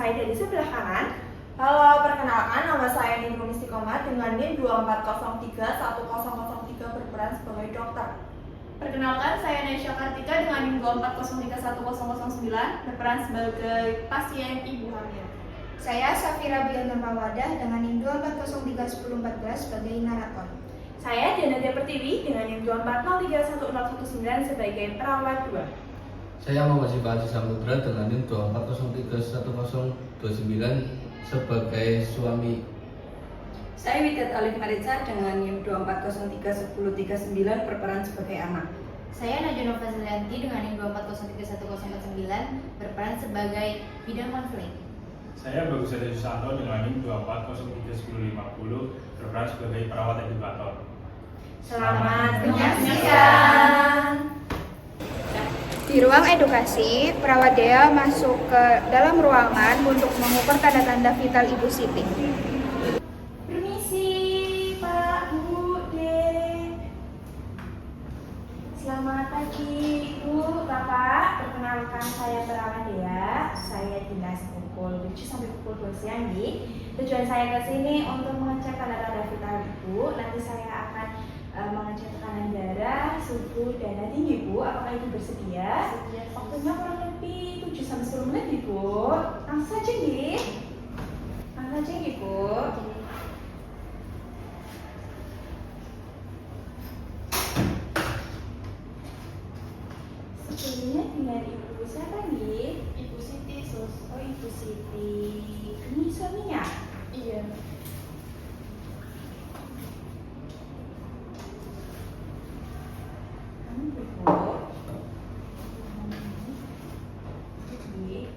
saya dari sebelah kanan. Halo, perkenalkan nama saya Nindung Istiqomah dengan NIM 24031003 berperan sebagai dokter. Perkenalkan, saya Nesya Kartika dengan NIM 24031009 berperan sebagai pasien ibu hamil. Saya Safira Bianca Mawadah dengan NIM 24031014 sebagai narator. Saya Diana Pertiwi dengan NIM 24031019 sebagai perawat 2. Saya Muhammad Sifati Samudra dengan NIM 24031029 sebagai suami. Saya Widat Alif Marica dengan NIM 24031039 berperan sebagai anak. Saya Najwa Fazlianti dengan NIM 24031049 berperan sebagai bidang konseling. Saya Bagus Ade Susanto dengan NIM 24031050 berperan sebagai perawat edukator. Selamat menyaksikan. Di ruang edukasi, perawat Dea masuk ke dalam ruangan untuk mengukur tanda-tanda vital Ibu Siti. Permisi, Pak, Bu, De. Selamat pagi, Ibu, Bapak. Perkenalkan saya perawat Dea. Saya dinas pukul 7 sampai pukul 2 siang, Di. Tujuan saya ke sini untuk mengecek tanda-tanda vital Ibu. Nanti saya akan mengecek tekanan darah, suhu, dan nadi Ibu. Apakah Ibu bersedia? Waktunya kurang lebih 7 sampai 10 menit Ibu. Langsung saja Di. Langsung saja Ibu. Sebelumnya dengan Ibu siapa Di? Ibu Siti, Sus. Oh, Ibu Siti. Ini suaminya? Iya. Ibu. Jadi,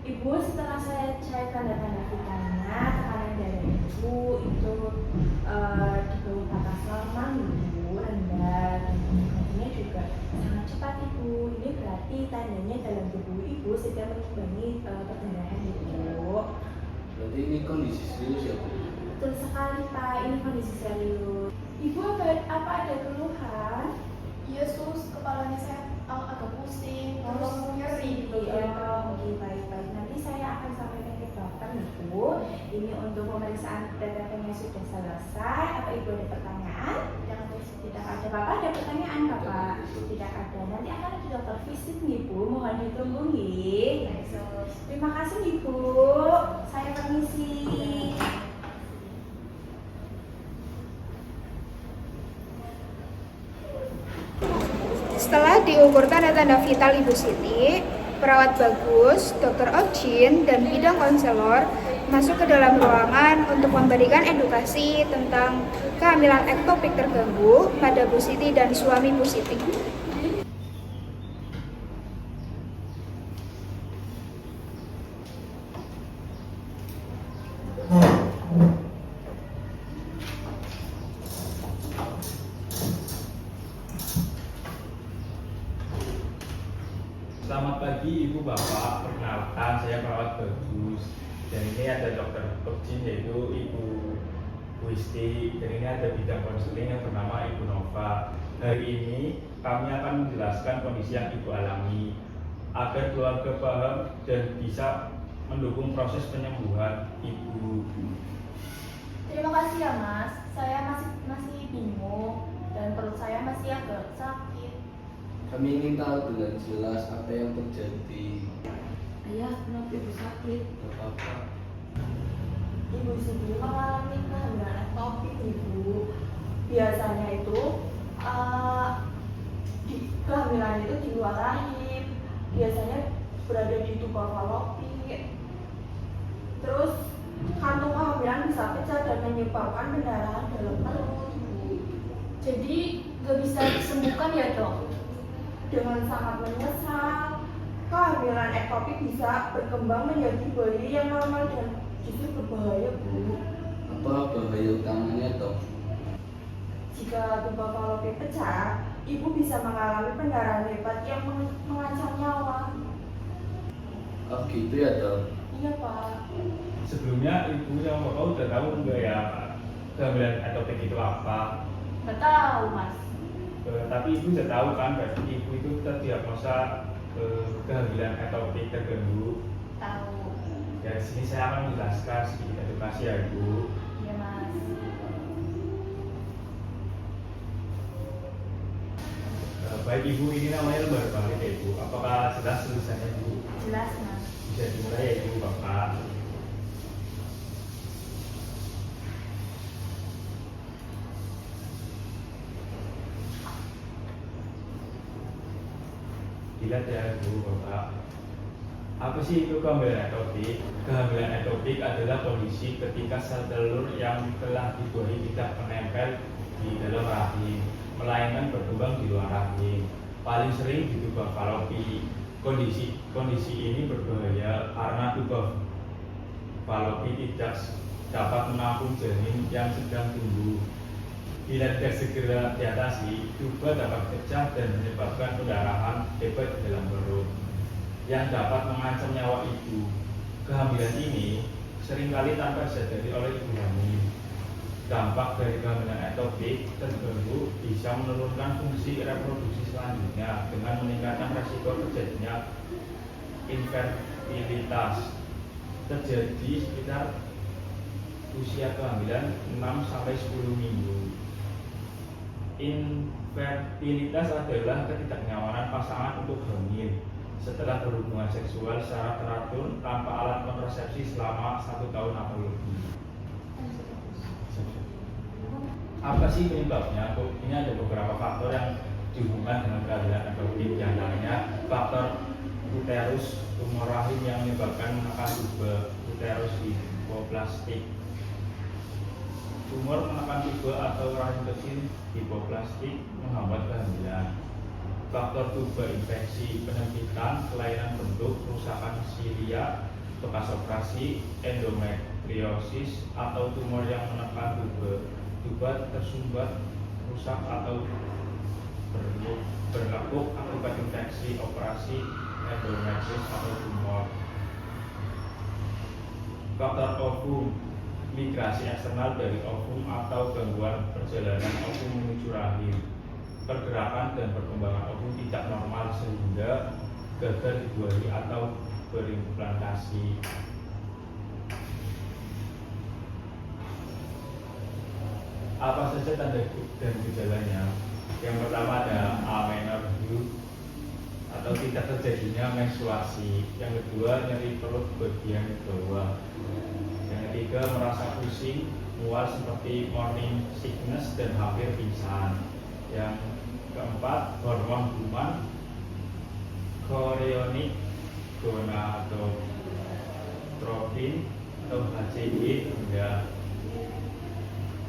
Ibu, setelah saya cek tanda-tanda vitalnya, tekanan darah Ibu itu di bawah batas normal Ibu, rendah, dan kondisinya juga sangat cepat Ibu. Ini berarti tandanya dalam tubuh Ibu sedang mengimbangi perdarahan Ibu. Berarti ini kondisi serius ya Bu? Betul sekali Pak, ini kondisi serius. Ibu apa ada keluhan? Iya, Sus. Kepalanya saya agak pusing, terus nyeri. Oke, baik-baik. Nanti saya akan sampaikan ke dokter Ibu. Ini untuk pemeriksaan darahnya sudah selesai. Apa Ibu ada pertanyaan? Tidak ada. Bapak ada pertanyaan Bapak? Tidak ada. Nanti akan ada dokter visit Ibu. Mohon ditunggu nih. Terima kasih Ibu. Saya permisi. Setelah diukur tanda-tanda vital Ibu Siti, perawat bagus, dokter objin, dan bidang konselor masuk ke dalam ruangan untuk memberikan edukasi tentang kehamilan ektopik terganggu pada Bu Siti dan suami Bu Siti. Selamat pagi Ibu Bapak, perkenalkan saya perawat bagus. Dan ini ada dokter objin yaitu Ibu Wisti. Dan ini ada bidang konseling yang bernama Ibu Nova. Hari ini kami akan menjelaskan kondisi yang Ibu alami agar keluarga paham dan bisa mendukung proses penyembuhan Ibu. Terima kasih ya Mas, saya masih bingung dan perut saya masih agak sakit. Kami ingin tahu dengan jelas apa yang terjadi. Ayah, kenapa ibu sakit? Bapak, Ibu Siti mengalami kehamilan ektopik Ibu. Biasanya itu kehamilan itu di luar rahim, biasanya berada di tuba falopik. Terus kantung kehamilan bisa pecah dan menyebabkan pendarahan dalam perut Ibu. Jadi gak bisa disembuhkan ya dok? Dengan sangat menyesal, kehamilan ektopik bisa berkembang menjadi bayi yang normal dan justru berbahaya Bu. apa bahaya utamanya dok? Jika tuba falopik pecah, ibu bisa mengalami pendarahan hebat yang mengancam nyawa. Oh gitu ya dok? Iya Pak. Sebelumnya Ibu yang Bapak udah tahu enggak ya kehamilan ektopik itu apa? Gak tahu Mas. Tapi Ibu sudah tahu kan, berarti Ibu itu terdiagnosa kehamilan ektopik terganggu. Tahu. Ya, di sini saya akan menjelaskan sedikit edukasi ya Ibu. Iya Mas. Baik Ibu, ini namanya lembar balik ya Ibu. Apakah jelas tulisannya Ibu? Jelas Mas. Bisa dimulai ya Ibu Bapak. Dilihat ya Ibu Bapak. Apa sih itu kehamilan ektopik? Kehamilan ektopik adalah kondisi ketika sel telur yang telah dibuahi tidak menempel di dalam rahim, melainkan berkembang di luar rahim. Paling sering di tuba falopi. Kondisi ini berbahaya karena tuba falopi tidak dapat menampung janin yang sedang tumbuh. Bila tidak segera diatasi, tuba dapat pecah dan menyebabkan pendarahan hebat di dalam perut yang dapat mengancam nyawa ibu. Kehamilan ini seringkali tanpa disadari oleh ibu hamil. Dampak dari kehamilan ektopik terganggu bisa menurunkan fungsi reproduksi selanjutnya dengan meningkatkan resiko terjadinya infertilitas. Terjadi sekitar usia kehamilan 6-10 minggu. Infertilitas adalah ketidaknyamanan pasangan untuk hamil setelah berhubungan seksual secara teratur tanpa alat kontrasepsi selama 1 tahun atau lebih. Apa sih penyebabnya? Ini ada beberapa faktor yang dihubungkan dengan kehamilan ektopik, diantaranya faktor uterus, tumor rahim yang menyebabkan menekan tuba uterus hipoplastik. Tumor menekan tuba atau rahim kecil hipoplastik menghambat kehamilan. Faktor tuba infeksi, penyempitan, kelainan bentuk, kerusakan silia, bekas operasi, endometriosis, atau tumor yang menekan tuba tersumbat, rusak atau berlekuk akibat infeksi, operasi, endometriosis atau tumor. Faktor ovum, migrasi eksternal dari ovum atau gangguan perjalanan ovum menuju rahim. Pergerakan dan perkembangan ovum tidak normal sehingga gagal dibuahi atau berimplantasi. Apa saja tanda dan gejalanya? Yang pertama ada amenorrhea atau tidak terjadinya menstruasi. Yang kedua nyeri perut bagian bawah. Yang ketiga merasa pusing, mual seperti morning sickness dan hampir pingsan. Yang Keempat, hormon human chorionic gonadotropin atau HCG rendah.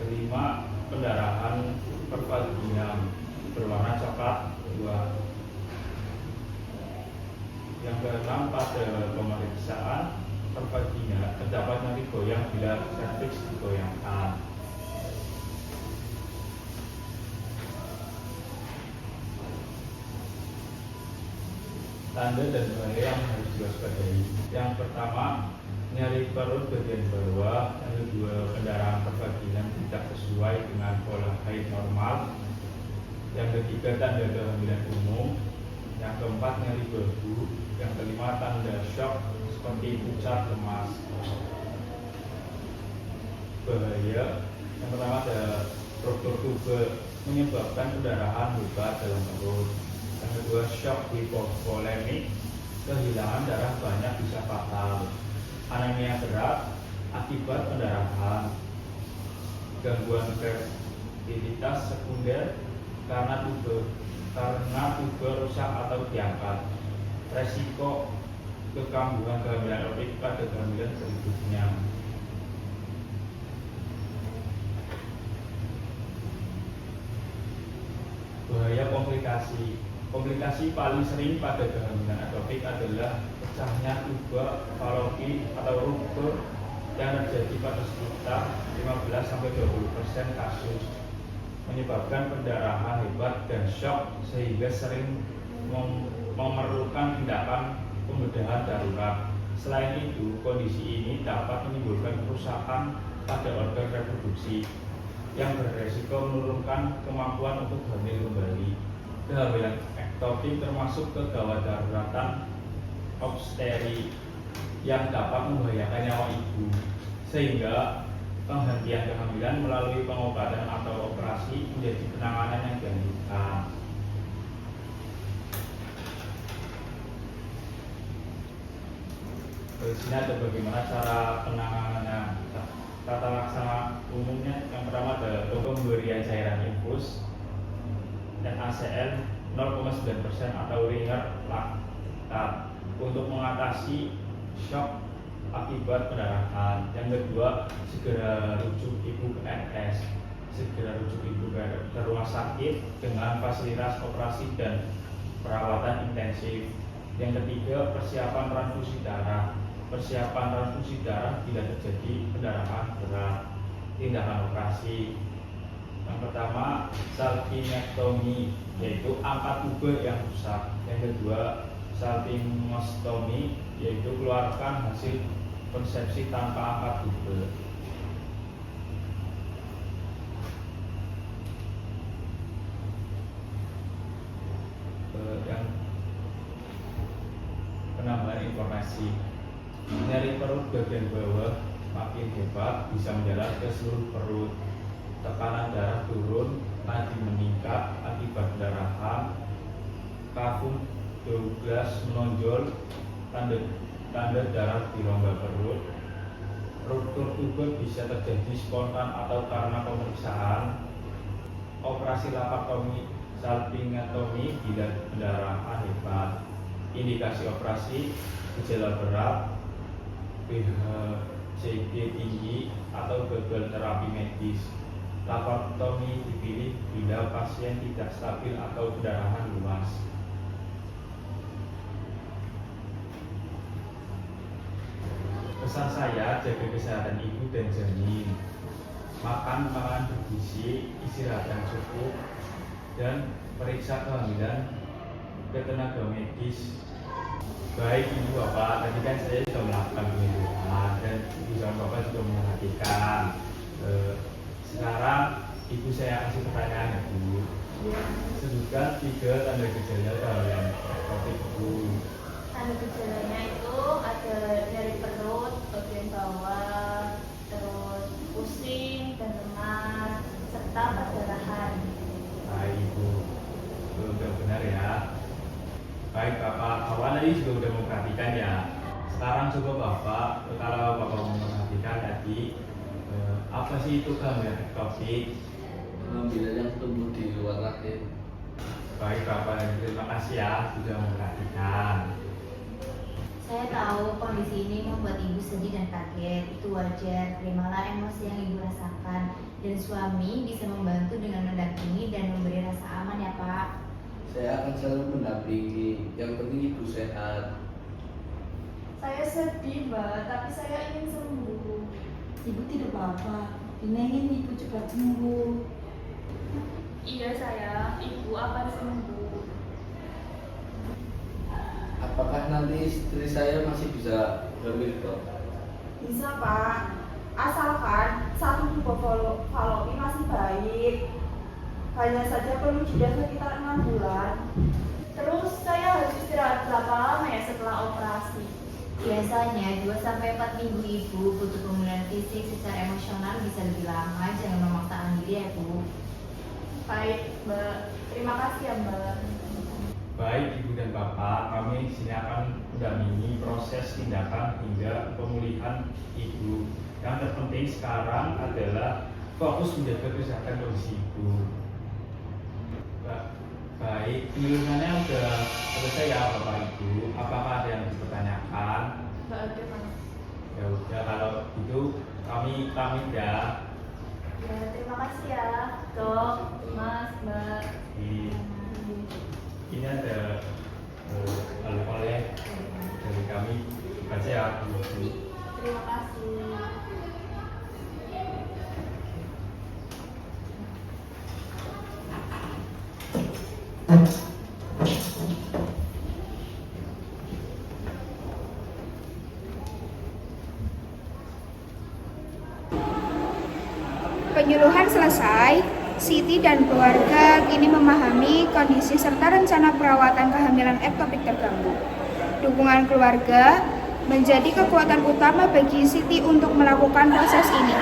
Kelima, pendarahan pervaginal berwarna coklat 2. Yang keenam, pada pemeriksaan pervagina terdapat nyeri goyang bila serviks digoyangkan. Tanda dan bahaya yang harus diwaspadai. Yang pertama, nyeri perut bagian bawah. Yang kedua, pendarahan pervagina tidak sesuai dengan pola haid normal. Yang ketiga, tanda kehamilan umum. Yang keempat, nyeri bahu. Yang kelima, tanda shock seperti pucat, lemas. Bahaya yang pertama ada ruptur tube menyebabkan pendarahan hebat dalam perut. Yang kedua, shock hipovolemik, kehilangan darah banyak bisa fatal. Anemia berat akibat pendarahan. Gangguan fertilitas sekunder karena tube rusak atau diangkat. Resiko kekambuhan kehamilan ektopik pada kehamilan berikutnya. Bahaya komplikasi. Komplikasi paling sering pada kehamilan ektopik adalah pecahnya tuba Fallopi atau ruptur yang terjadi pada sekitar 15-20% kasus, menyebabkan pendarahan hebat dan shock sehingga sering memerlukan tindakan pembedahan darurat. Selain itu, kondisi ini dapat menimbulkan kerusakan pada organ reproduksi yang beresiko menurunkan kemampuan untuk hamil kembali. Kehamilan ektopik termasuk kegawat daruratan obstetri yang dapat membahayakan nyawa ibu, sehingga penghentian kehamilan melalui pengobatan atau operasi menjadi penanganan yang dianjurkan. Di sini ada bagaimana cara penanganannya. Tata laksana umumnya, yang pertama ada pemberian cairan infus NaCl 0,9% atau ringer laktat untuk mengatasi shock akibat pendarahan. Yang kedua, segera rujuk ibu ke RS, ke rumah sakit dengan fasilitas operasi dan perawatan intensif. Yang ketiga, persiapan transfusi darah. Persiapan transfusi darah bila terjadi pendarahan berat. Tindakan operasi. Yang pertama, salpingectomy, yaitu angkat tube yang rusak. Yang kedua, salpingostomy, yaitu keluarkan hasil konsepsi tanpa angkat tube. Yang penambahan informasi, nyeri perut bagian bawah makin hebat bisa menjalar ke seluruh perut. Tekanan darah turun, nadi meningkat akibat pendarahan. Kafum Douglas menonjol, tanda darah di rongga perut. Ruptur tube bisa terjadi spontan atau karena pemeriksaan. Operasi laparotomi salpingectomy bila pendarahan hebat. Indikasi operasi, gejala berat, BHCG tinggi atau gagal terapi medis. Laparotomi dipilih bila pasien tidak stabil atau pendarahan luas. Pesan saya, jaga kesehatan ibu dan janin. Makan makanan bergizi, istirahat yang cukup, dan periksa kehamilan ke tenaga medis. Baik ibu bapak, tadi kan saya sudah melakukan penyuluhan dan ibu sama bapak juga memperhatikan. Sekarang ibu saya kasih pertanyaan ya bu. Sebutkan 3 tanda gejala kehamilan ektopik ibu. Tanda gejalanya itu ada nyeri perut bagian bawah, terus pusing dan lemas, serta perdarahan. Baik ibu, sudah benar ya. Baik bapak, awal tadi juga sudah memperhatikan ya. Sekarang coba bapak, kalau bapak memperhatikan tadi, apa sih itu kehamilan ektopik? Kehamilan yang tumbuh di luar rahim. Baik Bapak, terima kasih ya sudah memperhatikan. Saya tahu kondisi ini membuat ibu sedih dan kaget. Itu wajar. Terimalah emosi yang ibu rasakan. Dan suami bisa membantu dengan mendampingi dan memberi rasa aman ya Pak. Saya akan selalu mendampingi. Yang penting ibu sehat. Saya sedih, Mbak, tapi saya ingin sembuh. Ibu tidak apa-apa. Dina ingin ibu cepat sembuh. Iya sayang, ibu akan sembuh. Apakah nanti istri saya masih bisa hamil, Dok? Bisa Pak, asalkan satu tubuh falopi masih baik. Hanya saja perlu jeda sekitar 6 bulan. Terus saya harus istirahat berapa lama ya setelah operasi? Biasanya 2-4 minggu ibu butuh pemulihan fisik, secara emosional bisa lebih lama. Jangan memaksakan diri ya Bu. Baik, Mbak. Terima kasih ya, Mbak. Baik Ibu dan Bapak, kami di sini akan mendampingi proses tindakan hingga pemulihan Ibu. Yang terpenting sekarang adalah fokus menjaga kesehatan kondisi Ibu. Baik, penyelesaiannya sudah selesai ya Bapak Ibu. Apakah ada yang dipertanyakan? Mbak ada Mas. Ya udah, kalau itu kami pamit ya. Ya, terima kasih ya, Dok, Mas, Mbak. Ini ada oleh-oleh dari kami baca ya Bu. Terima kasih. Penyuluhan selesai, Siti dan keluarga kini memahami kondisi serta rencana perawatan kehamilan ektopik terganggu. Dukungan keluarga menjadi kekuatan utama bagi Siti untuk melakukan proses ini.